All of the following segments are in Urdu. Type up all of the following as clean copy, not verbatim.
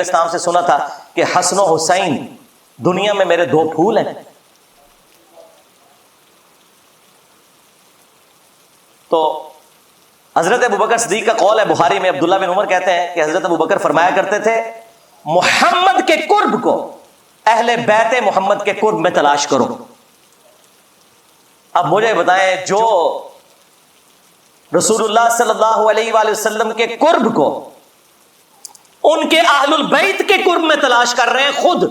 اسلام سے سنا تھا کہ حسن و حسین دنیا میں میرے دو پھول ہیں. تو حضرت ابوبکر صدیق کا قول ہے بخاری میں، عبداللہ بن عمر کہتے ہیں کہ حضرت ابوبکر فرمایا کرتے تھے محمد کے قرب کو اہل بیت محمد کے قرب میں تلاش کرو. اب مجھے بتائیں، جو رسول اللہ صلی اللہ علیہ وآلہ وسلم کے قرب کو ان کے اہل البیت کے قرب میں تلاش کر رہے ہیں، خود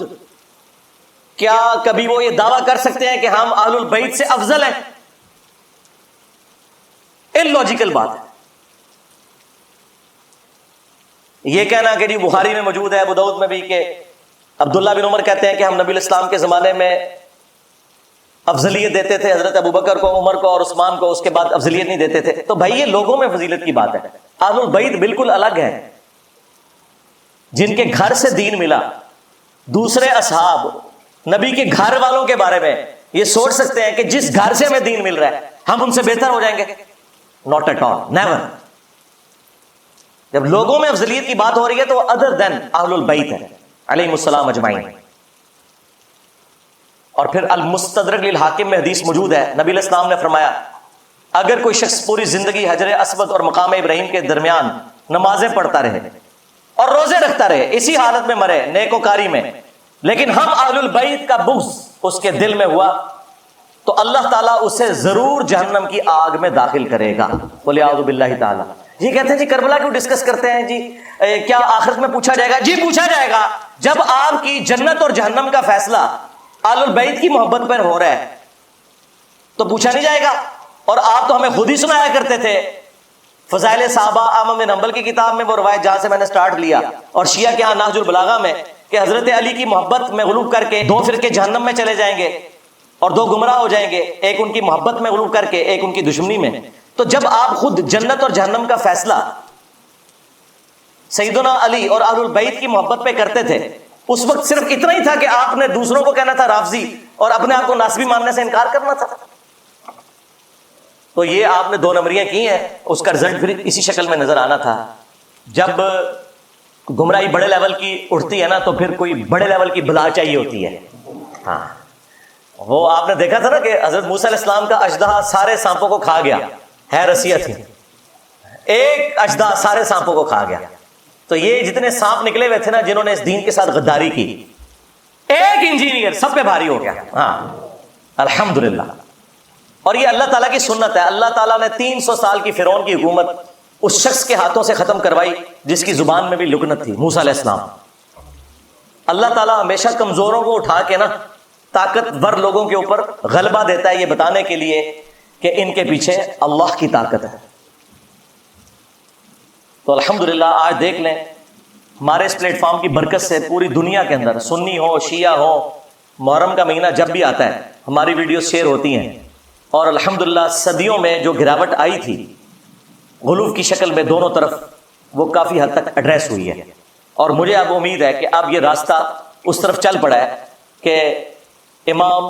کیا کبھی وہ یہ دعویٰ کر سکتے ہیں کہ ہم اہل البیت سے افضل ہیں؟ اللاجیکل بات ہے یہ کہنا کہ جی بخاری میں موجود ہے، ابو داؤد میں بھی، کہ عبداللہ بن عمر کہتے ہیں کہ ہم نبی الاسلام کے زمانے میں افضلیت دیتے تھے حضرت ابوبکر کو، عمر کو اور عثمان کو، اس کے بعد افضلیت نہیں دیتے تھے. تو بھائی یہ لوگوں میں فضیلت کی بات ہے. اہل البیت بالکل الگ ہے، جن کے گھر سے دین ملا. دوسرے اصحاب نبی کے گھر والوں کے بارے میں یہ سوچ سکتے ہیں کہ جس گھر سے ہمیں دین مل رہا ہے ہم ان سے بہتر ہو جائیں گے؟ Not at all, never. جب لوگوں میں افضلیت کی بات ہو رہی ہے تو ادر دین اہل البیت ہے علیہم السلام اجمعین. اور پھر المستدرک للحاکم میں حدیث موجود ہے، نبی علیہ السلام نے فرمایا اگر کوئی شخص پوری زندگی حجر اسود اور مقام ابراہیم کے درمیان نمازیں پڑھتا رہے اور روزے رکھتا رہے، اسی حالت میں مرے نیکوکاری میں، لیکن ہم اہل البیت کا بغض اس کے دل میں ہوا، تو اللہ تعالیٰ اسے ضرور جہنم کی آگ میں داخل کرے گا. وَلِعَوْذُ بِاللَّهِ تعالیٰ. یہ کہتے ہیں جی کربلا کیوں ڈسکس کرتے ہیں جی؟ کیا آخرت میں پوچھا جائے گا؟ جی پوچھا جائے گا. جب آپ کی جنت اور جہنم کا فیصلہ اہل البیت کی محبت پر ہو رہا ہے تو پوچھا نہیں جائے گا؟ اور آپ تو ہمیں خود ہی سنایا کرتے تھے فضائل صحابہ احمد بن حنبل کی کتاب میں، وہ روایت جہاں سے میں نے سٹارٹ لیا، اور شیعہ کے ہاں نہج البلاغہ میں، کہ حضرت علی کی محبت میں غلو کر کے دو فرقے جہنم میں چلے جائیں گے اور دو گمراہ ہو جائیں گے، ایک ان کی محبت میں غلو کر کے، ایک ان کی دشمنی میں. تو جب آپ خود جنت اور جہنم کا فیصلہ سیدنا علی اور اہل البیت کی محبت پہ کرتے تھے، اس وقت صرف اتنا ہی تھا کہ آپ نے دوسروں کو کہنا تھا رافضی اور اپنے آپ کو ناسبی ماننے سے انکار کرنا تھا. تو یہ آپ نے دو نمبریاں کی ہیں، اس کا رزلٹ پھر اسی شکل میں نظر آنا تھا. جب گمراہی بڑے لیول کی اٹھتی ہے نا تو پھر کوئی بڑے لیول کی بلا چاہیے ہوتی ہے. ہاں وہ آپ نے دیکھا تھا نا کہ حضرت موسیٰ علیہ السلام کا اژدہا سارے سانپوں کو کھا گیا، ہے رسیہ تھی، ایک اژدہا سارے سانپوں کو کھا گیا. تو یہ جتنے سانپ نکلے ہوئے تھے نا جنہوں نے اس دین کے ساتھ غداری کی، ایک انجینئر سب پہ بھاری ہو گیا. ہاں الحمدللہ. اور یہ اللہ تعالیٰ کی سنت ہے. اللہ تعالیٰ نے 300 سال کی فرعون کی حکومت اس شخص کے ہاتھوں سے ختم کروائی جس کی زبان میں بھی لکنت تھی، موسیٰ علیہ السلام. اللہ تعالیٰ ہمیشہ کمزوروں کو اٹھا کے نا طاقتور لوگوں کے اوپر غلبہ دیتا ہے، یہ بتانے کے لیے کہ ان کے پیچھے اللہ کی طاقت ہے. تو الحمدللہ آج دیکھ لیں ہمارے اس پلیٹ فارم کی برکت سے پوری دنیا کے اندر سنی ہو شیعہ ہو، محرم کا مہینہ جب بھی آتا ہے ہماری ویڈیوز شیئر ہوتی ہیں، اور الحمدللہ صدیوں میں جو گراوٹ آئی تھی غلو کی شکل میں دونوں طرف، وہ کافی حد تک ایڈریس ہوئی ہے. اور مجھے اب امید ہے کہ اب یہ راستہ اس طرف چل پڑا ہے کہ امام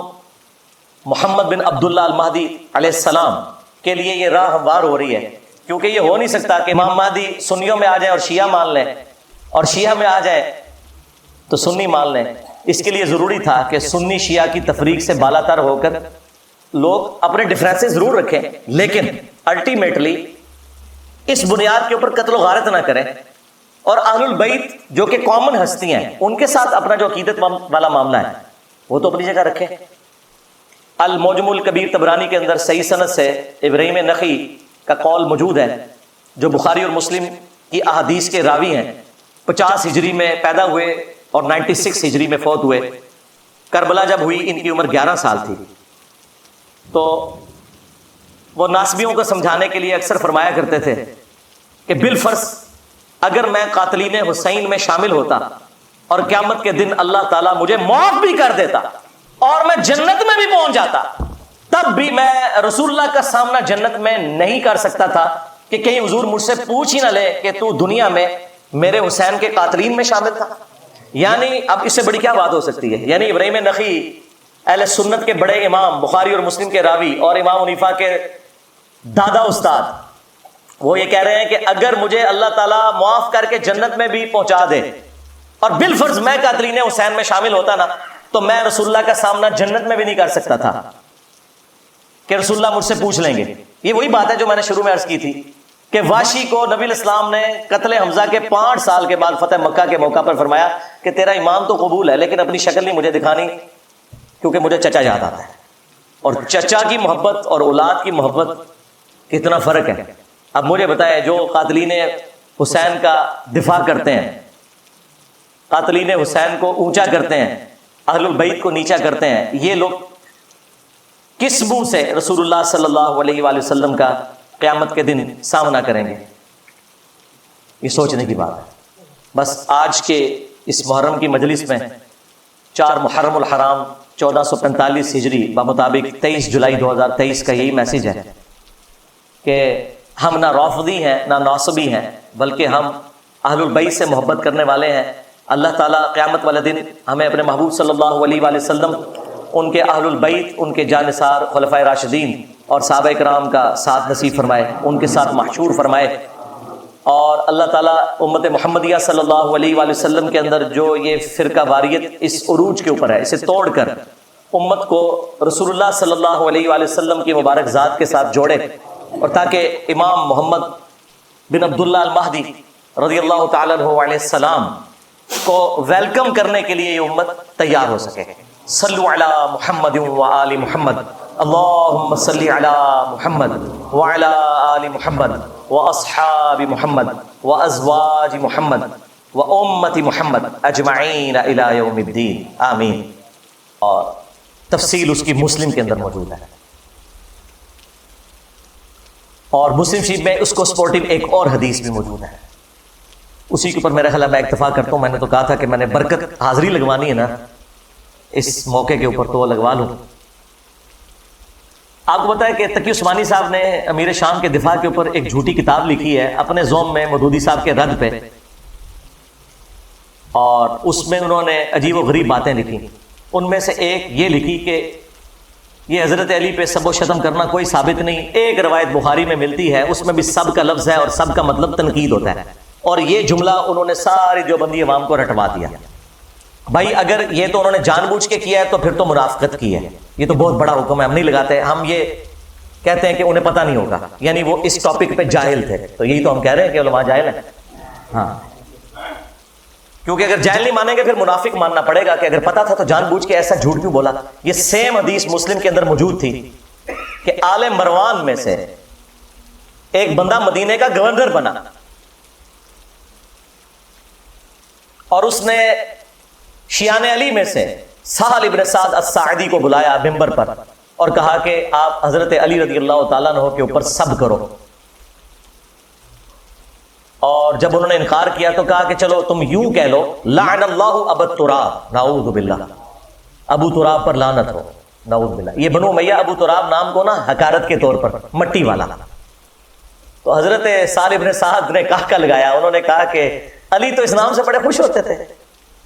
محمد بن عبداللہ المہدی علیہ السلام کے لیے یہ راہ ہموار ہو رہی ہے. کیونکہ یہ ہو نہیں سکتا کہ امام مہدی سنیوں میں آ جائیں اور شیعہ مان لیں، اور شیعہ میں آ جائیں تو سنی مان لیں. اس کے لیے ضروری تھا کہ سنی شیعہ کی تفریق سے بالا تر ہو کر لوگ اپنے ڈفرینسز ضرور رکھیں، لیکن الٹیمیٹلی اس بنیاد کے اوپر قتل و غارت نہ کریں، اور اہل البیت جو کہ کامن ہستیاں ہیں ان کے ساتھ اپنا جو عقیدت والا معاملہ ہے وہ تو اپنی جگہ رکھیں. المعجم الکبیر طبرانی کے اندر صحیح سند سے ابراہیم نخعی کا قول موجود ہے، جو بخاری اور مسلم کی احادیث کے راوی ہیں. 50 ہجری میں پیدا ہوئے اور 96 ہجری میں فوت ہوئے. کربلا جب ہوئی ان کی عمر 11 سال تھی. تو وہ ناسبیوں کو سمجھانے کے لیے اکثر فرمایا کرتے تھے کہ بالفرض اگر میں قاتلین حسین میں شامل ہوتا اور قیامت کے دن اللہ تعالیٰ مجھے معاف بھی کر دیتا اور میں جنت میں بھی پہنچ جاتا، تب بھی میں رسول اللہ کا سامنا جنت میں نہیں کر سکتا تھا کہ کہیں حضور مجھ سے پوچھ ہی نہ لے کہ تو دنیا میں میرے حسین کے قاتلین میں شامل تھا. یعنی اب اس سے بڑی کیا بات ہو سکتی ہے؟ یعنی ابراہیم نخعی اہل سنت کے بڑے امام، بخاری اور مسلم کے راوی اور امام حنیفہ کے دادا استاد، وہ یہ کہہ رہے ہیں کہ اگر مجھے اللہ تعالیٰ معاف کر کے جنت میں بھی پہنچا دے اور بالفرض میں قاتلین حسین میں شامل ہوتا نا تو میں رسول اللہ کا سامنا جنت میں بھی نہیں کر سکتا تھا کہ رسول اللہ مجھ سے پوچھ لیں گے. یہ وہی بات ہے جو میں نے شروع میں عرض کی تھی کہ واشی کو نبی علیہ السلام نے قتل حمزہ کے 5 سال کے بعد فتح مکہ کے موقع پر فرمایا کہ تیرا ایمان تو قبول ہے لیکن اپنی شکل نہیں مجھے دکھانی کیونکہ مجھے چچا یاد آتا ہے. اور چچا کی محبت اور اولاد کی محبت کتنا فرق ہے. اب مجھے بتائیں جو قاتلین حسین کا دفاع کرتے ہیں, قاتلین حسین کو اونچا کرتے ہیں, اہل البیت کو نیچا کرتے ہیں, یہ لوگ کس منہ سے رسول اللہ صلی اللہ علیہ وآلہ وسلم کا قیامت کے دن سامنا کریں گے؟ یہ سوچنے کی بات ہے. بس آج کے اس محرم کی مجلس میں 4 محرم الحرام 1445 ہجری بمطابق 23 جولائی 2023 کا یہی میسیج ہے کہ ہم نہ رافضی ہیں نہ ناصبی ہیں بلکہ ہم اہل البیت سے محبت کرنے والے ہیں. اللہ تعالیٰ قیامت والے دن ہمیں اپنے محبوب صلی اللہ علیہ وآلہ وسلم, ان کے اہل البیت, ان کے جانثار خلفائے راشدین اور صحابہ کرام کا ساتھ نصیب فرمائے, ان کے ساتھ محشور فرمائے. اور اللہ تعالیٰ امت محمدیہ صلی اللہ علیہ وآلہ وسلم کے اندر جو یہ فرقہ واریت اس عروج کے اوپر ہے, اسے توڑ کر امت کو رسول اللہ صلی اللہ علیہ وآلہ وسلم کی مبارک ذات کے ساتھ جوڑے, اور تاکہ امام محمد بن عبداللہ المہدی رضی اللہ تعالیٰ عنہ علیہ السلام کو ویلکم کرنے کے لیے یہ امت تیار ہو سکے. صلو علی محمد و آل محمد, اللہم صلی علی محمد وعلی آل محمد واصحاب محمد وازواج محمد وامت محمد اجمعین الی یوم الدین, آمین. اور تفصیل اس کی مسلم کے اندر موجود ہے, اور مسلم شریف میں اس کو سپورٹنگ ایک اور حدیث بھی موجود ہے. اسی کے اوپر میرا خیال ہے میں اکتفا کرتا ہوں. میں نے تو کہا تھا کہ میں نے برکت حاضری لگوانی ہے نا اس موقع کے اوپر, تو وہ لگوا لوں. آپ کو بتایا کہ تقی عثمانی صاحب نے امیر شام کے دفاع کے اوپر ایک جھوٹی کتاب لکھی ہے اپنے زوم میں مودودی صاحب کے رد پہ, اور اس میں انہوں نے عجیب و غریب باتیں لکھی. ان میں سے ایک یہ لکھی کہ یہ حضرت علی پہ سب و شتم کرنا کوئی ثابت نہیں. ایک روایت بخاری میں ملتی ہے, اس میں بھی سب کا لفظ ہے اور سب کا مطلب تنقید ہوتا ہے, اور یہ جملہ انہوں نے ساری دیوبندی عوام کو رٹوا دیا. بھائی اگر یہ تو انہوں نے جان بوجھ کے کیا ہے تو پھر تو منافقت کی ہے. یہ تو بہت بڑا حکم ہے, ہم نہیں لگاتے. ہم یہ کہتے ہیں کہ انہیں پتہ نہیں ہوگا, یعنی وہ اس ٹاپک پہ جاہل تھے. تو یہی تو ہم کہہ رہے ہیں کہ علماء جاہل ہیں. ہاں, کیونکہ اگر جاہل نہیں مانیں گے پھر منافق ماننا پڑے گا کہ اگر پتا تھا تو جان بوجھ کے ایسا جھوٹ کیوں بولا. یہ سیم حدیث مسلم کے اندر موجود تھی کہ آل مروان میں سے ایک بندہ مدینے کا گورنر بنا, اور اس نے شیعان علی میں سے سہل ابن سعد الساعدی کو بلایا ممبر پر اور کہا کہ آپ حضرت علی رضی اللہ تعالیٰ عنہ کے اوپر سب کرو. اور جب انہوں نے انکار کیا تو کہا کہ چلو تم یوں کہہ لو لعن اللہ ابو تراب, نعوذ باللہ, ابو تراب پر لعنت ہو, نعوذ باللہ. یہ بنو امیہ ابو تراب نام کو نا حقارت کے طور پر مٹی والا. تو حضرت سہل ابن سعد نے کہا لگایا, انہوں نے کہا کہ علی تو اس نام سے بڑے خوش ہوتے تھے,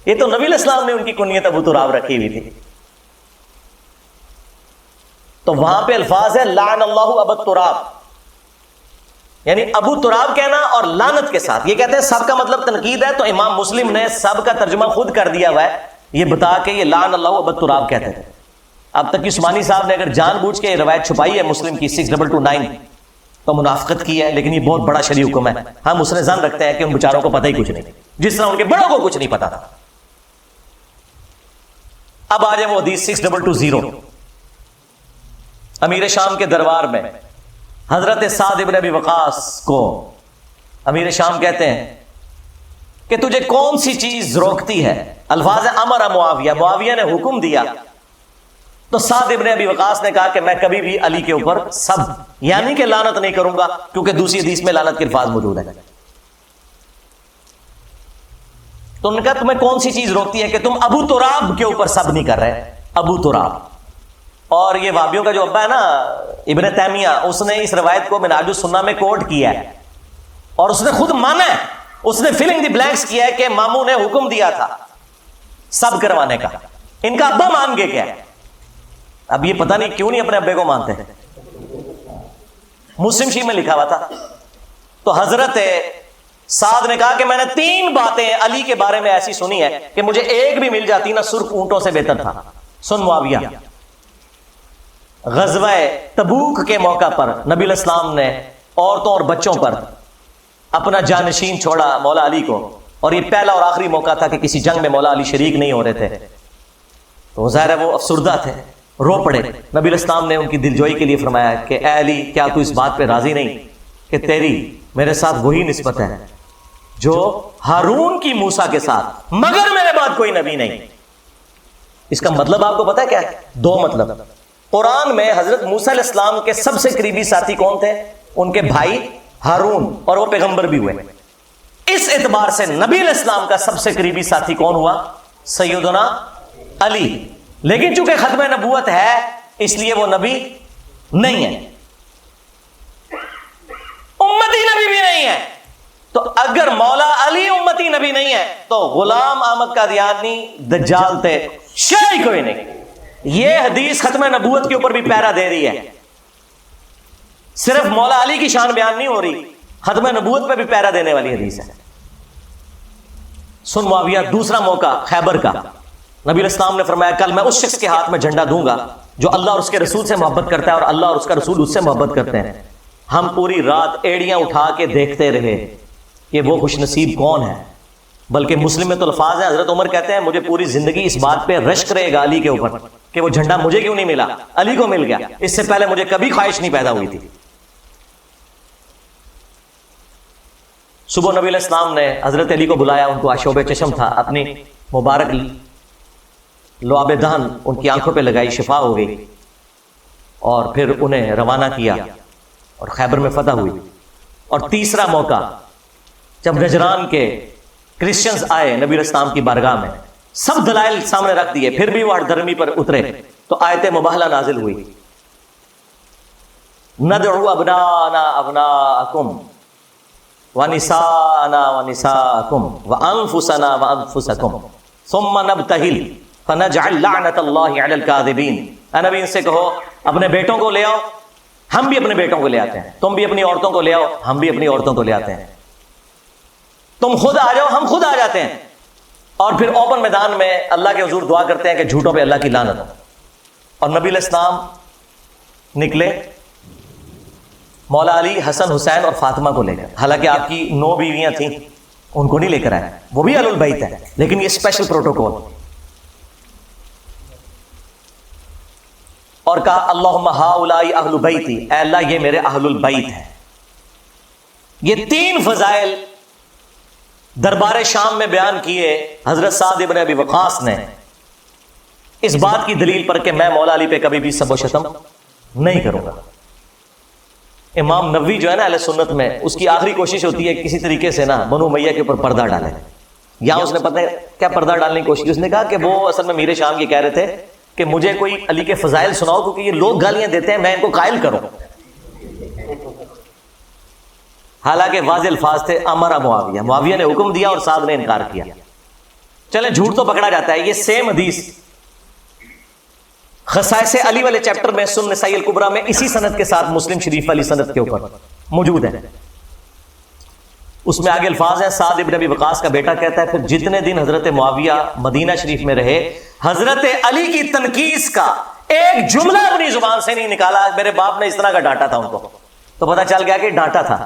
یہ تو نبی علیہ السلام نے ان کی کنیت ابو تراب رکھی ہوئی تھی. تو وہاں پہ الفاظ ہے لعن اللہ ابو تراب, یعنی ابو تراب کہنا اور لعنت کے ساتھ. یہ کہتے ہیں سب کا مطلب تنقید ہے, تو امام مسلم نے سب کا ترجمہ خود کر دیا ہوا ہے یہ بتا کے یہ لعن اللہ ابو تراب کہتے تھے. اب تک عثمانی صاحب نے اگر جان بوجھ کے یہ روایت چھپائی ہے مسلم کی 6229 تو منافقت کی ہے, لیکن یہ بہت بڑا شرعی حکم ہے. ہم اس نے ظن رکھتے ہیں کہ ان بیچاروں کو پتہ ہی کچھ نہیں, جس طرح ان کے بڑوں کو کچھ نہیں پتا تھا. اب آ جائے وہ حدیث 6220 امیر شام کے دربار میں حضرت سعد ابن ابی وقاص کو امیر شام کہتے ہیں کہ تجھے کون سی چیز روکتی ہے. الفاظ امر معاویہ, معاویہ نے حکم دیا. تو سعد ابن ابی وقاص نے کہا کہ میں کبھی بھی علی کے اوپر سب یعنی کہ لعنت نہیں کروں گا, کیونکہ دوسری حدیث میں لعنت کے الفاظ موجود ہیں. تو ان کا تمہیں کون سی چیز روکتی ہے کہ تم ابو تراب کے اوپر سب نہیں کر رہے, ابو تراب. اور یہ وابیوں کا جو ابا ہے نا ابن تیمیہ, اس نے اس روایت کو منہاج السنہ میں کوٹ کیا ہے, اور اس نے خود مانا ہے, اس نے فلنگ دی بلینکس کیا ہے کہ ماموں نے حکم دیا تھا سب کروانے کا. ان کا ابا مان کے کیا ہے, اب یہ پتہ نہیں کیوں نہیں اپنے ابے کو مانتے ہیں. مسلم شریف میں لکھا ہوا تھا. تو حضرت سعد نے کہا کہ میں نے 3 باتیں علی کے بارے میں ایسی سنی ہے کہ مجھے ایک بھی مل جاتی نا سرخ اونٹوں سے بہتر تھا. سن معاویہ، غزوہ تبوک کے موقع پر نبی علیہ السلام نے عورتوں اور بچوں پر اپنا جانشین چھوڑا مولا علی کو، اور یہ پہلا اور آخری موقع تھا کہ کسی جنگ میں مولا علی شریک نہیں ہو رہے تھے. تو ظاہر ہے وہ افسردہ تھے، رو پڑے. نبی علیہ السلام نے ان کی دلجوئی کے لیے فرمایا کہ اے علی، کیا تو اس بات پہ راضی نہیں کہ تیری میرے ساتھ وہی نسبت ہے جو ہارون کی موسیٰ کے ساتھ، مگر میرے بعد کوئی نبی نہیں. اس کا مطلب آپ کو پتا ہے کیا ہے؟ 2 مطلب. قرآن میں حضرت موسیٰ علیہ السلام کے سب سے قریبی ساتھی کون تھے؟ ان کے بھائی ہارون، اور وہ پیغمبر بھی ہوئے. اس اعتبار سے نبی علیہ السلام کا سب سے قریبی ساتھی کون ہوا؟ سیدنا علی. لیکن چونکہ ختم نبوت ہے اس لیے وہ نبی نہیں ہے، امتی نبی بھی نہیں ہے. تو اگر مولا علی امتی نبی نہیں ہے تو غلام احمد قادیانی دجال تھے، شے کوئی نہیں. یہ حدیث ختم نبوت کے اوپر بھی پیرا دے رہی ہے، صرف مولا علی کی شان بیان نہیں ہو رہی، ختم نبوت پہ بھی پیرا دینے والی حدیث ہے. سن معاویہ، دوسرا موقع خیبر کا. نبی علیہ السلام نے فرمایا کل میں اس شخص کے ہاتھ میں جھنڈا دوں گا جو اللہ اور اس کے رسول سے محبت کرتا ہے اور اللہ اور اس کا رسول اس سے محبت کرتے ہیں. ہم پوری رات ایڑیاں اٹھا کے دیکھتے رہے کہ وہ خوش نصیب کون ہے. بلکہ مسلم میں تو الفاظ ہیں، حضرت عمر کہتے ہیں مجھے پوری زندگی اس بات پہ رشک رہے گا علی کے اوپر کہ وہ جھنڈا مجھے کیوں نہیں ملا، علی کو مل گیا. اس سے پہلے مجھے کبھی خواہش نہیں پیدا ہوئی تھی. صبح نبی علیہ السلام نے حضرت علی کو بلایا، ان کو آشوب چشم تھا، اپنی مبارک لعاب دہن ان کی آنکھوں پہ لگائی، شفا ہو گئی، اور پھر انہیں روانہ کیا اور خیبر میں فتح ہوئی. اور تیسرا موقع جب نجران کے کرسچنز آئے نبی علیہ السلام کی بارگاہ میں، سب دلائل سامنے رکھ دیے، پھر بھی وہ ہٹ دھرمی پر اترے، تو آیت مباہلہ نازل ہوئی، ندعو ابناءنا ابناءکم ونساءنا ونساءکم وانفسنا وانفسکم ثم نبتہل فنجعل لعنت اللہ علی الکاذبین. اے نبی ان سے کہو اپنے بیٹوں کو لے آؤ، ہم بھی اپنے بیٹوں کو لے آتے ہیں، تم بھی اپنی عورتوں کو لے آؤ، ہم بھی اپنی عورتوں کو لے آتے ہیں، تم خود آ جاؤ ہم خود آ جاتے ہیں. اور پھر اوپن میدان میں اللہ کے حضور دعا کرتے ہیں کہ جھوٹوں پہ اللہ کی لعنت ہو. اور نبی علیہ السلام نکلے مولا علی، حسن، حسین اور فاطمہ کو لے کر. حالانکہ آپ کی 9 بیویاں تھیں، ان کو نہیں لے کر آئے، وہ بھی اہل البیت ہے، لیکن یہ اسپیشل پروٹوکول. اور کہا اللہم ہؤلاء اہل بیتی، اے اللہ یہ میرے اہل البیت ہیں. یہ 3 فضائل دربار شام میں بیان کیے حضرت سعد ابن ابی وقاص نے، اس بات کی دلیل پر کہ میں مولا علی پہ کبھی بھی سب و شتم نہیں کروں گا. امام نووی جو ہے نا اہل سنت میں، اس کی آخری کوشش ہوتی ہے کسی طریقے سے نا بنو امیہ کے اوپر پردہ ڈالے. یہاں اس نے پتہ ہے کیا پردہ ڈالنے کی کوشش، اس نے کہا کہ وہ اصل میں میر شام کی کہہ رہے تھے کہ مجھے کوئی علی کے فضائل سناؤ کیونکہ یہ لوگ گالیاں دیتے ہیں، میں ان کو قائل کروں. حالانکہ واضح الفاظ تھے امر معاویہ، معاویہ نے حکم دیا اور سعد نے انکار کیا. چلیں جھوٹ تو پکڑا جاتا ہے. یہ سیم حدیث خصائص علی والے چیپٹر میں سنن نسائی الکبریٰ میں اسی سند کے ساتھ مسلم شریف والی سند کے اوپر موجود ہے. اس میں آگے الفاظ ہیں، سعد ابن ابی وقاص کا بیٹا کہتا ہے پھر جتنے دن حضرت معاویہ مدینہ شریف میں رہے، حضرت علی کی تنقیص کا ایک جملہ اپنی زبان سے نہیں نکالا. میرے باپ نے اس طرح کا ڈانٹا تھا ان کو، تو پتہ چل گیا کہ ڈانٹا تھا.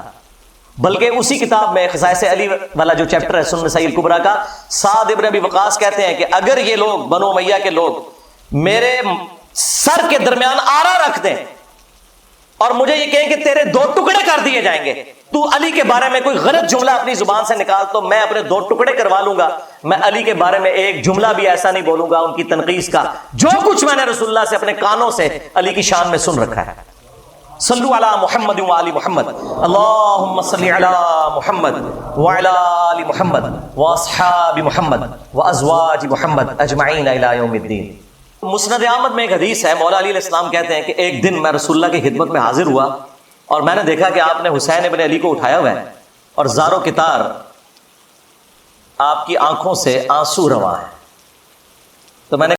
بلکہ اسی کتاب میں خصائص علی والا جو چیپٹر ہے سنن نسائی الکبریٰ کا، سعد ابن ابی وقاص کہتے ہیں کہ اگر یہ لوگ بنو امیہ کے لوگ میرے سر کے درمیان آرا رکھ دیں اور مجھے یہ کہیں کہ تیرے 2 ٹکڑے کر دیے جائیں گے، تو علی کے بارے میں کوئی غلط جملہ اپنی زبان سے نکال تو میں اپنے 2 ٹکڑے کروا لوں گا. میں علی کے بارے میں ایک جملہ بھی ایسا نہیں بولوں گا ان کی تنقیص کا جو کچھ میں نے رسول اللہ سے اپنے کانوں سے علی کی شان میں سن رکھا ہے. صلو علی محمد وآل محمد، اللہم صلی علی محمد وعلی آل محمد واصحاب محمد وازواج محمد اجمعین الی یوم الدین. مسند احمد میں ایک حدیث ہے، مولا علی علیہ السلام کہتے ہیں کہ ایک دن میں رسول اللہ کی خدمت میں حاضر ہوا اور میں نے دیکھا کہ آپ نے حسین ابن علی کو اٹھایا ہوا ہے اور زار و کتار آپ کی آنکھوں سے آنسو رواں ہے. تو میں نے